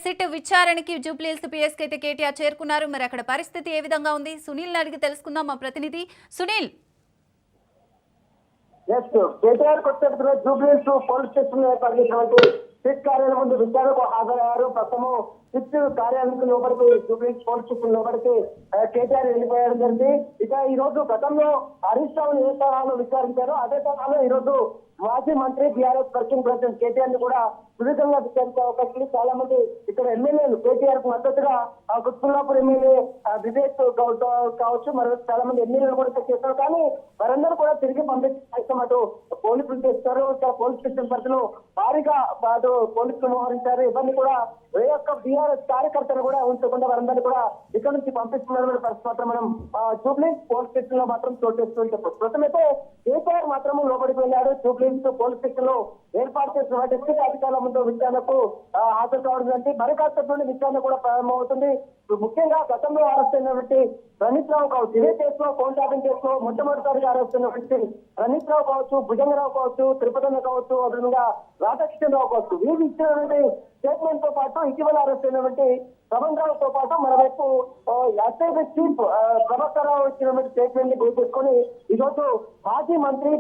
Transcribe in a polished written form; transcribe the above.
SIT విచారణకి జూబ్లీహిల్స్ పిఎస్కి అయితే కేటీఆర్ చేరుకున్నారు. మరి అక్కడ పరిస్థితి ఏ విధంగా ఉంది? సునీల్ అడిగి తెలుసుకుందాం. మా ప్రతినిధి సునీల్. కేటీఆర్ కొట్టేట్టుగా జూబ్లీహిల్స్ పోలీస్ స్టేషన్ ఏర్పాటు చేసినటువంటి సిట్ కార్యాలయం ముందు విచారణకు హాజరయ్యారు. ప్రస్తుతం సిట్ కార్యాలయానికి లోపలికి జూబ్లీహిల్స్ పోలీస్ స్టేషన్ లోపలికి కేటీఆర్ వెళ్ళిపోయడం జరిగింది. ఇక ఈ రోజు గతంలో హరీష్ రావును ఏ తరహాలో విచారించారో అదే తరహాలో ఈ రోజు మాజీ మంత్రి బీఆర్ఎస్ వర్కింగ్ ప్రెసిడెంట్ కేటీఆర్ ని కూడా సుదీర్ఘంగా విచారించే అవకాశం ఉంది. చాలా మంది ఇక్కడ ఎమ్మెల్యేలు కేటీఆర్ కు మద్దతుగా కుత్బుల్లాపూర్ ఎమ్మెల్యే వివేక్ గౌడ్ కావచ్చు, మరి చాలా మంది ఎమ్మెల్యేలు కూడా చేస్తారు. కానీ వారందరూ కూడా తిరిగి పంపించడం అటు పోలీసులు చేస్తారు. పోలీస్ స్టేషన్ పరిధిలో భారీగా అటు పోలీసులు మోహరించారు. ఇవన్నీ కూడా ఏ ఒక్క బీఆర్ఎస్ కార్యకర్తలు కూడా ఉంచకుండా వారందరినీ కూడా ఇక్కడ నుంచి పంపిస్తున్నారు. పరిస్థితి మాత్రం మనం జూబ్లీహిల్స్ పోలీస్ స్టేషన్ లో మాత్రం చోటు చేస్తూ చెప్పచ్చు. ప్రస్తుతమైతే కేటీఆర్ మాత్రం లోపలికి వెళ్ళారు. జూబ్లీహిల్స్ పోలీస్ స్టేషన్ లో ఏర్పాటు చేసినటువంటి సిట్ అధికారుల ముందు విచారణకు హాజరు కావడం మరికాసేపటి విచారణ కూడా ప్రారంభమవుతుంది. ముఖ్యంగా గతంలో అరెస్ట్ అయినటువంటి ప్రణీత్ రావు కావచ్చు, ఇదే కేసులో ఫోన్ ట్యాపింగ్ కేసులో మొట్టమొదటిసారిగా అరెస్ట్ అయినటువంటి ప్రణీత్ రావు కావచ్చు, భుజంగరావు కావచ్చు, తిరుపతన్న కావచ్చు, అదేవిధంగా రాధాకృష్ణ రావు కావచ్చు, వీరు ఇచ్చినటువంటి స్టేట్మెంట్ తో పాటు ఇటీవల అరెస్ట్ అయినటువంటి శ్రవణ్ రావు తో పాటు మరోవైపు ఎస్ఐబీ చీఫ్ ప్రభాకర్ రావు ఇచ్చినటువంటి స్టేట్మెంట్ ని గుర్తు చేసుకొని ఈరోజు మాజీ మంత్రి